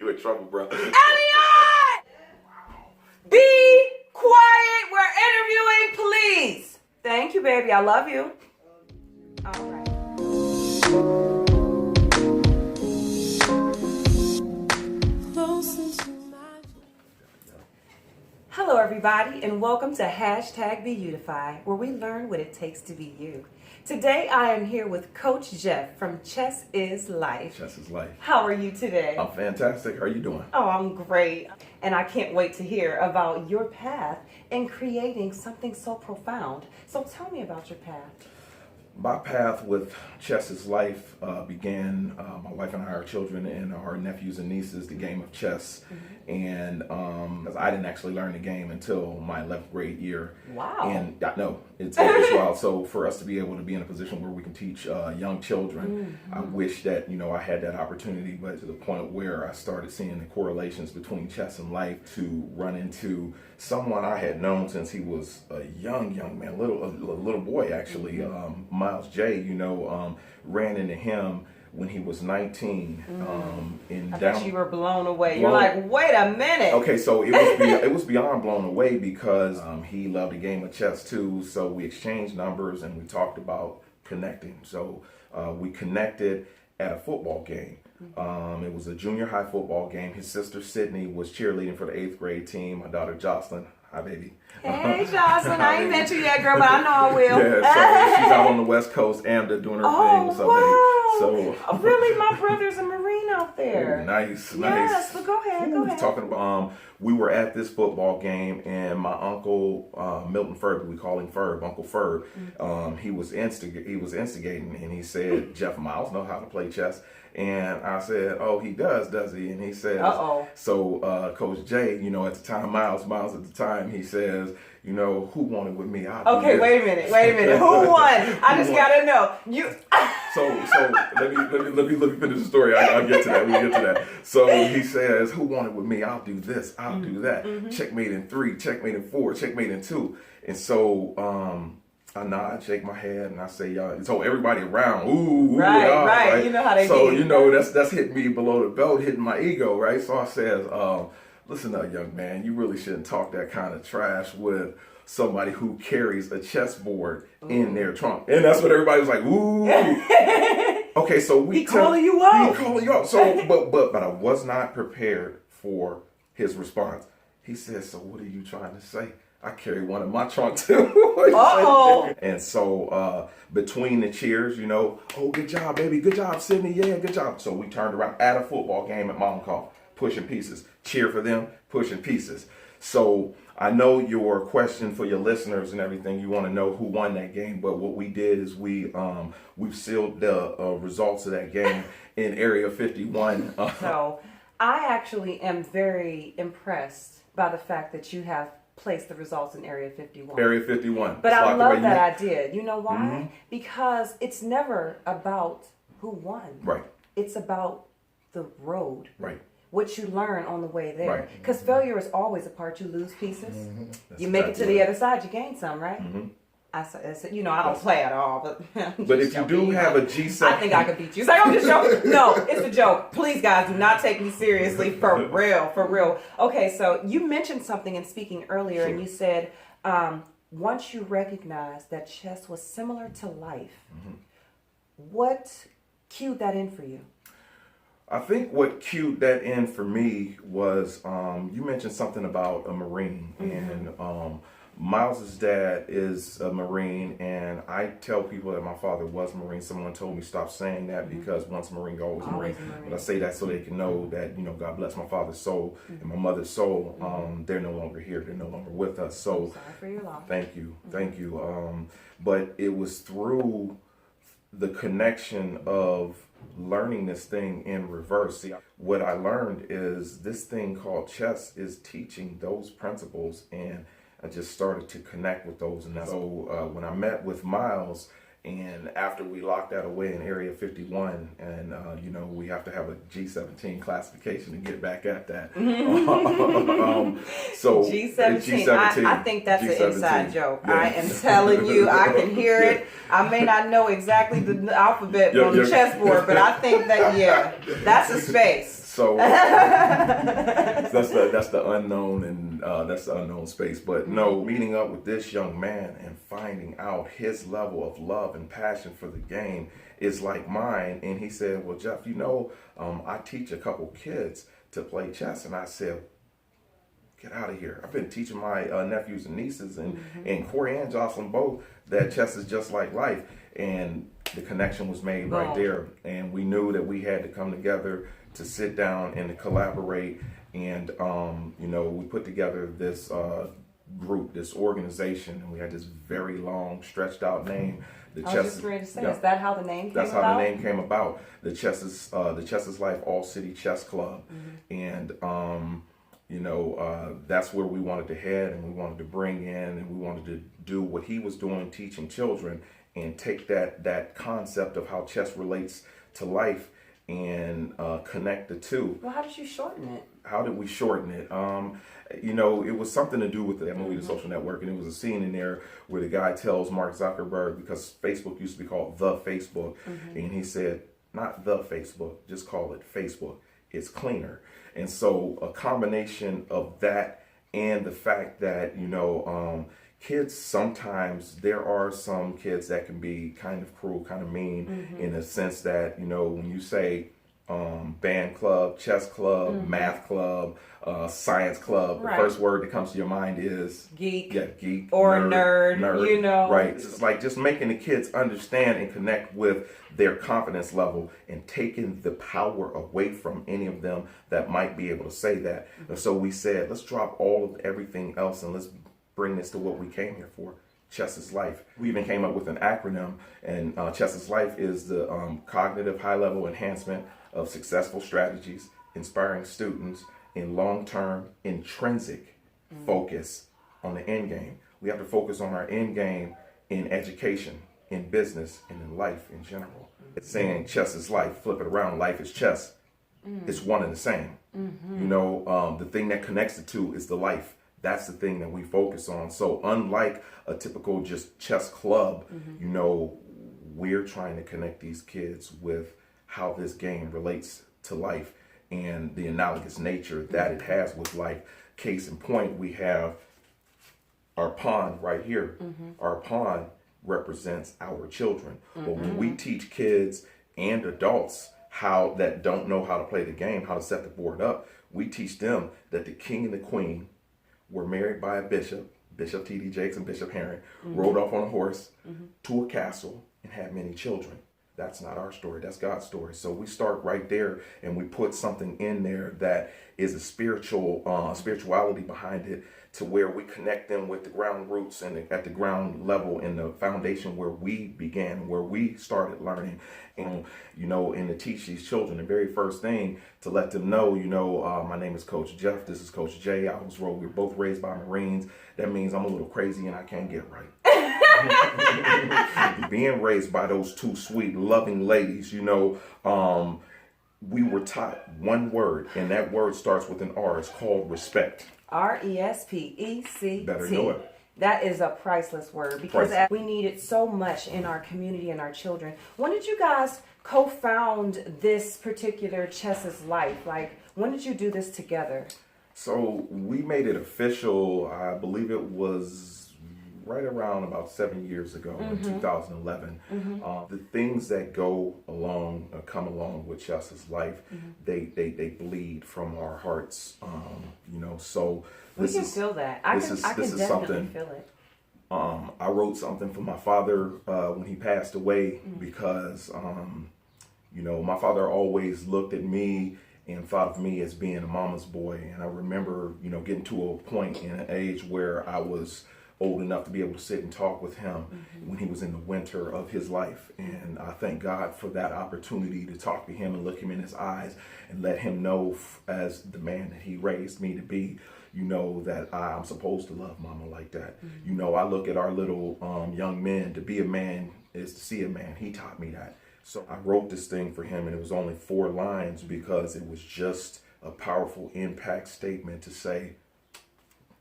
You in trouble, bro. Elliot! Be quiet. We're interviewing, please. Thank you, baby. I love you. All right. Hello, everybody, and welcome to #BeUtify, where we learn what it takes to be you. Today, I am here with Coach Jeff from Chess is Life. Chess is Life. How are you today? I'm fantastic. How are you doing? Oh, I'm great. And I can't wait to hear about your path in creating something so profound. So tell me about your path. My path with Chess is Life began, my wife and I, our children and our nephews and nieces, the game of chess. And I didn't actually learn the game until my 11th grade year. Wow. And I know, it's wild. So for us to be able to be in a position where we can teach young children, I wish that, I had that opportunity, but to the point where I started seeing the correlations between chess and life, to run into someone I had known since he was a young man, a little boy actually, Miles J, ran into him when he was 19. I bet you were blown away. You're like, wait a minute. Okay, so it was beyond blown away because he loved a game of chess too. So we exchanged numbers and we talked about connecting. So we connected at a football game. It was a junior high football game. His sister Sydney was cheerleading for the 8th grade team. My daughter Jocelyn. Hi, baby. Hey, Jocelyn. I ain't met you yet, girl, but I know I will. Yeah, so she's out on the West Coast, AMDA, doing her thing. So, wow. So, really, my brother's a Marine out there. Ooh, nice. Yes, but go ahead. Talking about, we were at this football game, and my uncle, Milton Ferb, we call him Ferb, Uncle Ferb, he was instigating, and he said, Jeff Miles know how to play chess. And I said, oh, he does he? And he says, so Coach J, at the time, Miles at the time, he says, who won it with me? Okay, wait a minute. Who won? I just gotta know. So let me finish the story. I'll get to that. We'll get to that. So he says, who won it with me? I'll do this. I'll do that. Checkmate in 3, checkmate in 4, checkmate in 2. And so I nod, shake my head, and I say, y'all. So everybody around, ooh, right. You know how they do. So that's hitting me below the belt, hitting my ego, right? So I says, listen up, young man, you really shouldn't talk that kind of trash with somebody who carries a chessboard in their trunk. And that's what everybody was like, ooh. Okay, so He calling you out. So, but I was not prepared for his response. He said, so what are you trying to say? I carry one in my trunk too. And so between the cheers, oh, good job, baby. Good job, Sydney. Yeah, good job. So we turned around at a football game at Montauk, pushing pieces. Cheer for them, pushing pieces. So I know your question for your listeners and everything, you want to know who won that game. But what we did is we've sealed the results of that game in Area 51. So I actually am very impressed by the fact that you have placed the results in Area 51. Area 51. But I love that I did. You know why? Because it's never about who won. Right. It's about the road. Right. What you learn on the way there. Right. Because failure is always a part. You lose pieces. You make it to the other side, you gain some, right? I don't play at all, but if you do have a G7, I think I could beat you. It's like, I'm just joking. No, it's a joke. Please, guys, do not take me seriously. For real. Okay, so you mentioned something in speaking earlier, and you said once you recognized that chess was similar to life, what cued that in for you? I think what cued that in for me was you mentioned something about a Marine, and Miles's dad is a Marine, and I tell people that my father was a Marine. Someone told me stop saying that because once a Marine, always a Marine. But I say that so they can know that, God bless my father's soul and my mother's soul. They're no longer here. They're no longer with us. So sorry for your loss. Thank you. But it was through the connection of learning this thing in reverse. See, what I learned is this thing called chess is teaching those principles, and I just started to connect with those. And so when I met with Miles, and after we locked that away in Area 51, and we have to have a G17 classification to get back at that. So G17, I think that's G17. an inside joke. Yeah. I am telling you, I can hear it. I may not know exactly the alphabet on the chessboard, but I think that, that's a space. So that's the unknown, and that's the unknown space. But no, meeting up with this young man and finding out his level of love and passion for the game is like mine. And he said, well, Jeff, I teach a couple kids to play chess. And I said, get out of here. I've been teaching my nephews and nieces and Corey and Jocelyn both that chess is just like life. And the connection was made right there. And we knew that we had to come together to sit down and to collaborate. And, we put together this group, this organization, and we had this very long, stretched out name. I was just ready to say, is that how the name came about? That's how the name came about. The Chess is Life All City Chess Club. And, that's where we wanted to head, and we wanted to bring in, and we wanted to do what he was doing, teaching children, and take that concept of how chess relates to life and connect the two. Well, how did you shorten it? How did we shorten it? It was something to do with that movie, The Social Network, and it was a scene in there where the guy tells Mark Zuckerberg, because Facebook used to be called The Facebook, and he said, not The Facebook, just call it Facebook. It's cleaner. And so a combination of that and the fact that, kids, sometimes there are some kids that can be kind of cruel, kind of mean, in the sense that, when you say band club, chess club, math club, science club, the first word that comes to your mind is geek. Yeah, geek. Or nerd. Right. It's like just making the kids understand and connect with their confidence level and taking the power away from any of them that might be able to say that. And so we said, let's drop all of everything else and let's bring this to what we came here for. Chess is Life. We even came up with an acronym, and Chess is Life is the cognitive high-level enhancement of successful strategies, inspiring students in long-term intrinsic focus on the end game. We have to focus on our end game in education, in business, and in life in general. It's saying chess is life, flip it around, life is chess. It's one and the same. The thing that connects the two is the life. That's the thing that we focus on. So unlike a typical just chess club, we're trying to connect these kids with how this game relates to life and the analogous nature that it has with life. Case in point, we have our pawn right here. Our pawn represents our children. But when we teach kids and adults how that don't know how to play the game, how to set the board up, we teach them that the king and the queen were married by a bishop, Bishop T.D. Jakes and Bishop Heron, rode off on a horse to a castle and had many children. That's not our story. That's God's story. So we start right there and we put something in there that is a spirituality behind it, to where we connect them with the ground roots and at the ground level in the foundation where we began, where we started learning. And, and to teach these children, the very first thing to let them know, my name is Coach Jeff. This is Coach Jay. We were both raised by Marines. That means I'm a little crazy and I can't get right. Being raised by those two sweet, loving ladies, we were taught one word, and that word starts with an R. It's called respect. RESPECT. Better know it. That is a priceless word, because we need it so much in our community and our children. When did you guys co-found this particular Chess is Life? Like, when did you do this together? So we made it official, I believe it was right around about 7 years ago, in 2011. The things that come along with Chess is Life, they bleed from our hearts, so we can feel that. I can definitely feel it. I wrote something for my father when he passed away, because my father always looked at me and thought of me as being a mama's boy. And I remember, getting to a point in an age where I was old enough to be able to sit and talk with him when he was in the winter of his life. And I thank God for that opportunity to talk to him and look him in his eyes and let him know, as the man that he raised me to be, that I'm supposed to love mama like that. I look at our little young men, to be a man is to see a man. He taught me that. So I wrote this thing for him, and it was only 4 lines, because it was just a powerful impact statement to say,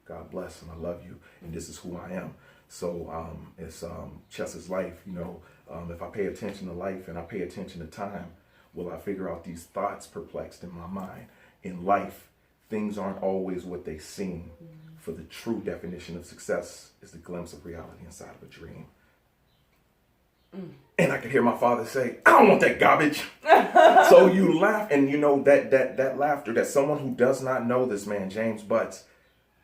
God bless and I love you, and this is who I am. So it's Chess is Life. If I pay attention to life and I pay attention to time, will I figure out these thoughts perplexed in my mind. In life, things aren't always what they seem. For the true definition of success is the glimpse of reality inside of a dream. And I could hear my father say, I don't want that garbage. So you laugh, and you know that laughter, that someone who does not know this man, James Butts,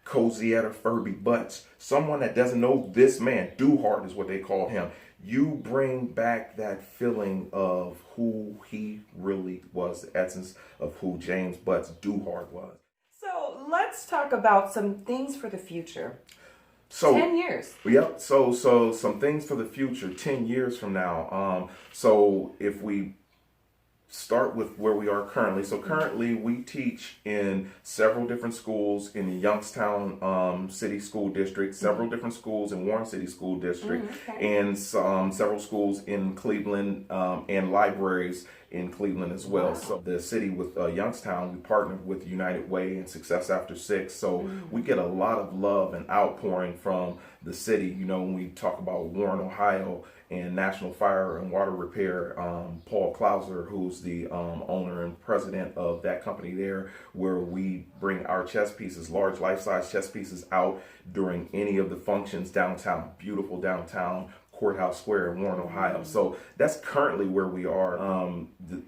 Cozietta Furby Butts, someone that doesn't know this man, Duhart is what they call him. You bring back that feeling of who he really was, the essence of who James Butts Duhart was. So let's talk about some things for the future. So 10 years. Yep. So some things for the future, 10 years from now. So if we start with where we are currently. So currently we teach in several different schools in the Youngstown City School District, several different schools in Warren City School District, and several schools in Cleveland, and libraries in Cleveland as well. Wow. So the city with Youngstown, we partnered with United Way and Success After 6. So we get a lot of love and outpouring from the city. You know, when we talk about Warren, Ohio, and National Fire and Water Repair, Paul Clauser, who's the owner and president of that company there, where we bring our chess pieces, large life-size chess pieces, out during any of the functions downtown, beautiful downtown Courthouse Square in Warren, Ohio. So that's currently where we are.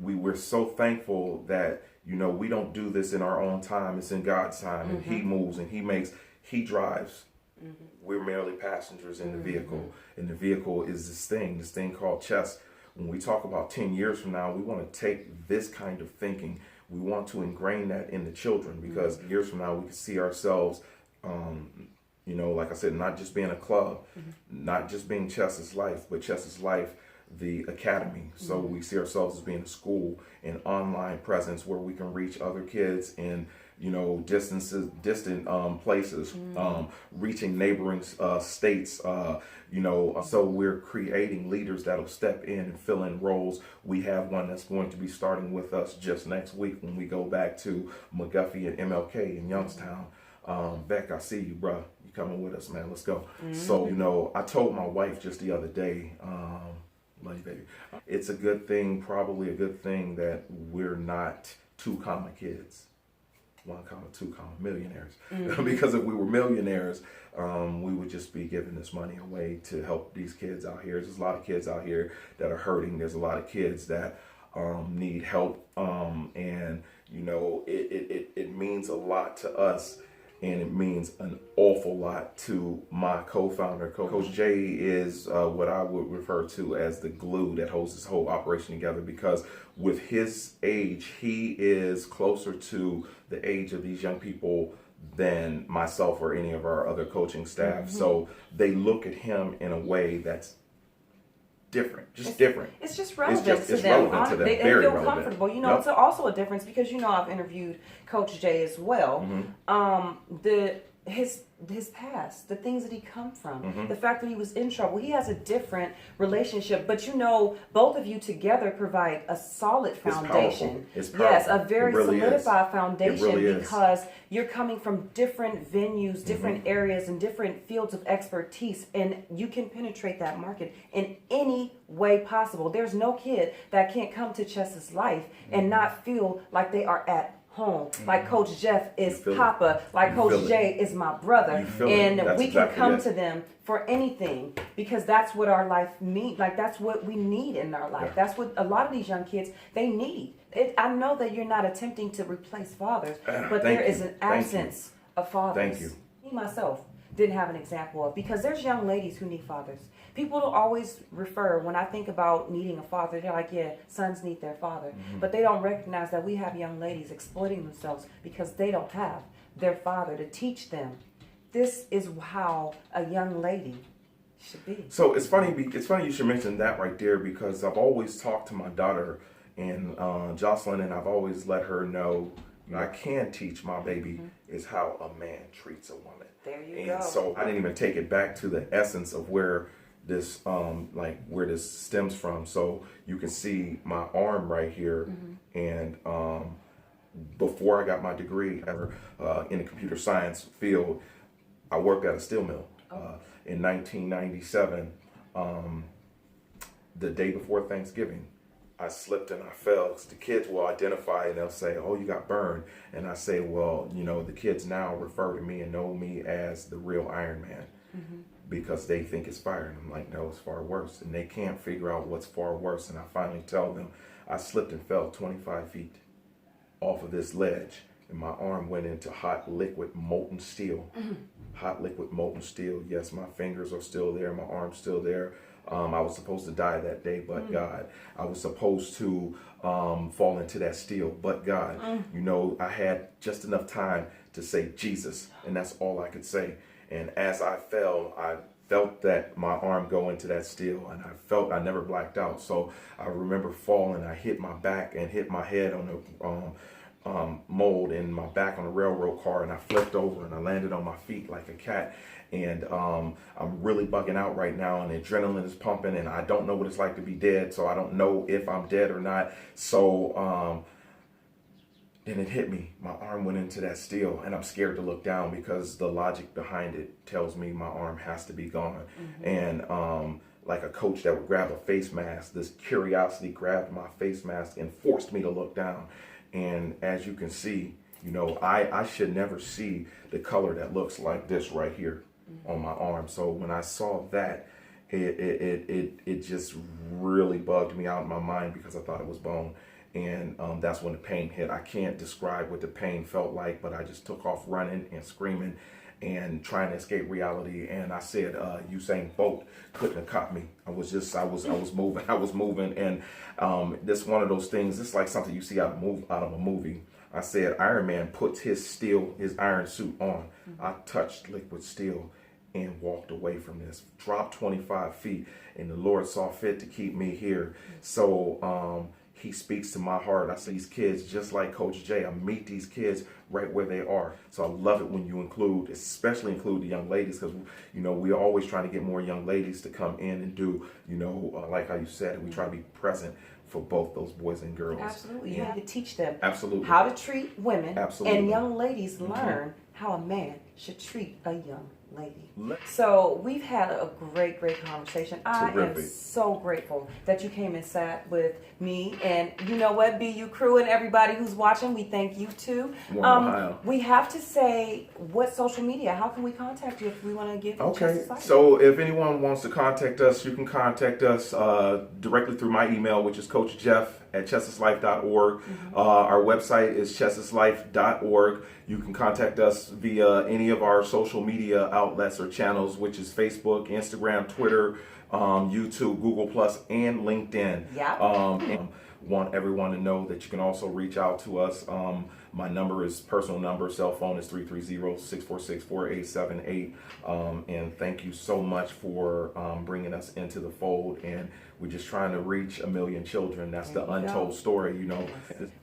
We're so thankful that, you know, we don't do this in our own time. It's in God's time, and He moves and He drives. We're merely passengers in the vehicle, and the vehicle is this thing called chess. When we talk about 10 years from now, we want to take this kind of thinking, we want to ingrain that in the children, because years from now we can see ourselves, you know, like I said, not just being a club, not just being Chess is Life, but Chess is Life, the academy. So we see ourselves as being a school, an online presence where we can reach other kids in, you know, distant places, reaching neighboring states, you know. So we're creating leaders that'll step in and fill in roles. We have one that's going to be starting with us just next week when we go back to McGuffey and MLK in Youngstown. Beck, I see you, bruh. You coming with us, man. Let's go. So, you know, I told my wife just the other day, love you, baby. It's a good thing, probably a good thing, that we're not 2 comma kids. 1 comma, 2 comma millionaires. Because if we were millionaires, we would just be giving this money away to help these kids out here. There's a lot of kids out here that are hurting. There's a lot of kids that need help. And, you know, it means a lot to us. And it means an awful lot to my co-founder. Coach Jay is what I would refer to as the glue that holds this whole operation together, because with his age, he is closer to the age of these young people than myself or any of our other coaching staff. So they look at him in a way that's different, different. It's just relevant to them. Relevant to them. They Very feel relevant. comfortable. You know, it's also a difference because, you know, I've interviewed Coach Jay as well. His past, the things that he come from, the fact that he was in trouble, he has a different relationship. But you know, both of you together provide a solid foundation. It's powerful. Yes, a very solidified foundation, really because you're coming from different venues, different areas, and different fields of expertise, and you can penetrate that market in any way possible. There's no kid that can't come to Chess's Life and not feel like they are at home, like Coach Jeff is Papa, like Coach Jay is my brother, and we can come to them for anything, because that's what our life means. Like, that's what we need in our life. That's what a lot of these young kids, they need. I know that you're not attempting to replace fathers, but there is an absence of fathers. Thank you. Me myself didn't have an example of, because there's young ladies who need fathers. People don't always refer, when I think about needing a father, they're like, yeah, sons need their father. But they don't recognize that we have young ladies exploiting themselves because they don't have their father to teach them. This is how a young lady should be. So it's funny you should mention that right there, because I've always talked to my daughter and Jocelyn, and I've always let her know, I can teach my baby is how a man treats a woman. There you go. And so I didn't even take it back to the essence of where this where this stems from. So you can see my arm right here, and before I got my degree in the computer science field, I worked at a steel mill. In 1997, the day before Thanksgiving, I slipped and I fell. The kids will identify and they'll say, "Oh, you got burned." And I say, "Well, the kids now refer to me and know me as the real Iron Man because they think it's fire." And I'm like, "No, it's far worse." And they can't figure out what's far worse. And I finally tell them, I slipped and fell 25 feet off of this ledge. And my arm went into hot liquid molten steel. Hot liquid molten steel. Yes, my fingers are still there. My arm's still there. I was supposed to die that day, but God. I was supposed to fall into that steel, but God. I had just enough time to say Jesus, and that's all I could say. And as I fell, I felt that my arm go into that steel, and I felt I never blacked out. So I remember falling. I hit my back and hit my head on the mold and my back on a railroad car, and I flipped over and I landed on my feet like a cat. And I'm really bugging out right now, and adrenaline is pumping, and I don't know what it's like to be dead, so I don't know if I'm dead or not. So then it hit me. My arm went into that steel, and I'm scared to look down because the logic behind it tells me my arm has to be gone. And like a coach that would grab a face mask, this curiosity grabbed my face mask and forced me to look down. And as you can see, I should never see the color that looks like this right here on my arm. So when I saw that, it just really bugged me out in my mind because I thought it was bone. And that's when the pain hit. I can't describe what the pain felt like, but I just took off running and screaming and trying to escape reality. And I said, Usain Bolt couldn't have caught me. I was moving. And this one of those things, it's like something you see out of a movie. I said, Iron Man puts his iron suit on. I touched liquid steel and walked away from this, dropped 25 feet, and the Lord saw fit to keep me here. So he speaks to my heart. I see these kids just like Coach Jay. I meet these kids right where they are. So I love it when you especially include the young ladies, because we're always trying to get more young ladies to come in and do, like how you said, we try to be present for both those boys and girls. Absolutely. You have to teach them how to treat women. Absolutely. And young ladies learn how a man should treat a young lady. So we've had a great conversation. I am so grateful that you came and sat with me. And you know what, BU crew and everybody who's watching, we thank you too. We have to say what social media, how can we contact you if we want to give you Okay, so if anyone wants to contact us, you can contact us directly through my email, which is coachjeff@chestislife.org. Our website is chestislife.org. You can contact us via any of our social media outlets or channels, which is Facebook, Instagram, Twitter, YouTube, Google Plus, and LinkedIn. And want everyone to know that you can also reach out to us. My personal number, cell phone is 330-646-4878. And thank you so much for bringing us into the fold. And we're just trying to reach 1 million children. That's the untold story,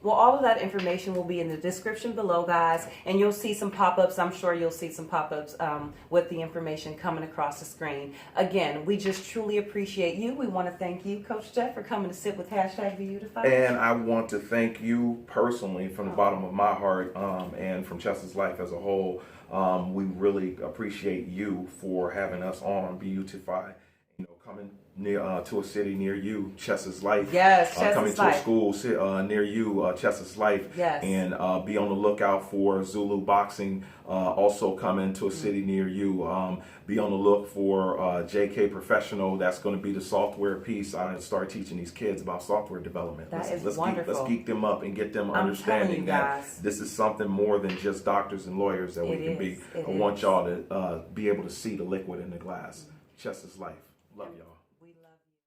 Well, all of that information will be in the description below, guys. And you'll see some pop-ups. I'm sure you'll see some pop-ups with the information coming across the screen. Again, we just truly appreciate you. We want to thank you, Coach Jeff, for coming to sit with #Beautify. And I want to thank you personally from the bottom of my heart and from Chestis Life as a whole. We really appreciate you for having us on Beautify. Coming to a city near you, Chestis Life. Yes, coming to a school near you, Chestis Life. Yes. And be on the lookout for Zulu Boxing. Also coming to a city near you. Be on the look for JK Professional. That's going to be the software piece. I start teaching these kids about software development. Let's wonderful. Let's geek them up and get them understanding that this is something more than just doctors and lawyers that we can be. I want y'all to be able to see the liquid in the glass. Chestis Life. Love y'all.